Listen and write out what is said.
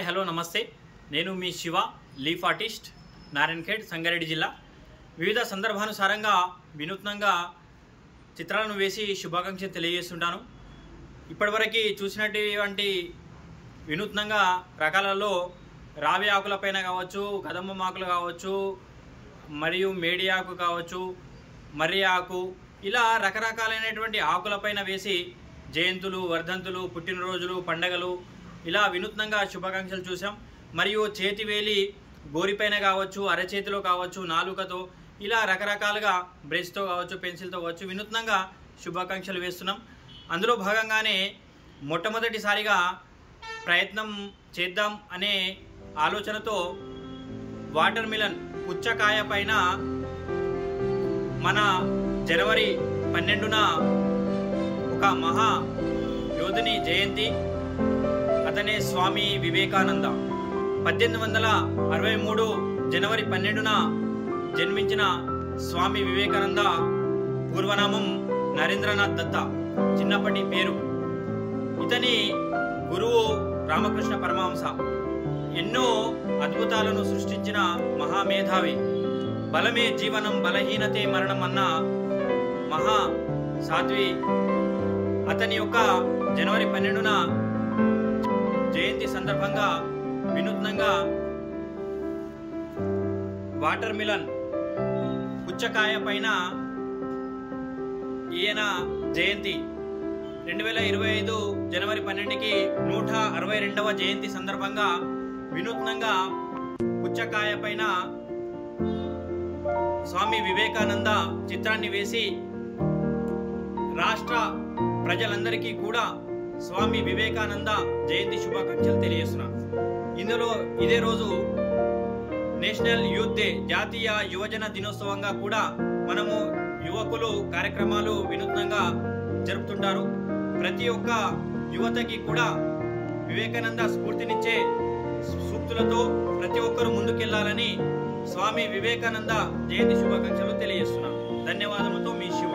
Hi hello నమస్తే నేను మీ Shiva leaf artist Narayankhed Sangareddy జిల్లా వివిధ సందర్భానుసారంగా వినూత్నంగా చిత్రాలను వేసి శుభాకాంక్షలు తెలియజేస్తుంటాను। ఇప్పటివరకు చూసినటువంటి వినూత్నంగా రకాలలో రావి ఆకులపైన కావచ్చు, కదంబ ఆకులు కావచ్చు, మరియు మేడి ఆకు కావచ్చు, మర్రి ఆకు, ఇలా రకరకాలైనటువంటి ఆకులపైన వేసి జయంతులు, వర్ధంతులు, పుట్టినరోజులు, పండగలు ఇలా వినూత్నంగా శుభాకాంక్షలు చూసాం। మరియు చేతివేలి గోరిపైన కావచ్చు, అరచేతిలో కావచ్చు, నాలుకతో ఇలా రకరకాలుగా బ్రష్తో కావచ్చు, పెన్సిల్తో కావచ్చు వినూత్నంగా శుభాకాంక్షలు వేస్తున్నాం। అందులో భాగంగానే మొట్టమొదటిసారిగా ప్రయత్నం చేద్దాం అనే ఆలోచనతో వాటర్ మిలన్ పుచ్చకాయ పైన మన జనవరి 12న ఒక మహా యోధుని జయంతి, అతనే స్వామి వివేకానంద। 1863 జనవరి 12న జన్మించిన స్వామి వివేకానంద పూర్వనామం నరేంద్రనాథ్ దత్త, చిన్నప్పటి పేరు। ఇతని గురువు రామకృష్ణ పరమహంస, ఎన్నో అద్భుతాలను సృష్టించిన మహామేధావి, బలమే జీవనం బలహీనతే మరణం అన్న మహా సాధ్వి। అతని యొక్క జనవరి 12న జయంతి సందర్భంగా వినూత్నంగా వాటర్ మిలన్ పుచ్చకాయ పైన ఈయన జయంతి 2025 జనవరి 12కి 162వ జయంతి సందర్భంగా వినూత్నంగా పుచ్చకాయ పైన స్వామి వివేకానంద చిత్రాన్ని వేసి రాష్ట్ర ప్రజలందరికీ కూడా స్వామి వివేకానంద జయంతి శుభాకాంక్షలు తెలియజేస్తున్నాను। ఇందులో ఇదే రోజు నేషనల్ యూత్ డే, జాతీయ యువజన దినోత్సవంగా కూడా మనము యువకులు కార్యక్రమాలు వినూత్నంగా జరుపుతుంటారు। ప్రతి ఒక్క యువతకి కూడా వివేకానంద స్ఫూర్తినిచ్చే సూక్తులతో ప్రతి ఒక్కరూ ముందుకెళ్లాలని స్వామి వివేకానంద జయంతి శుభాకాంక్షలు తెలియజేస్తున్నాను। ధన్యవాదములతో మీ శివ।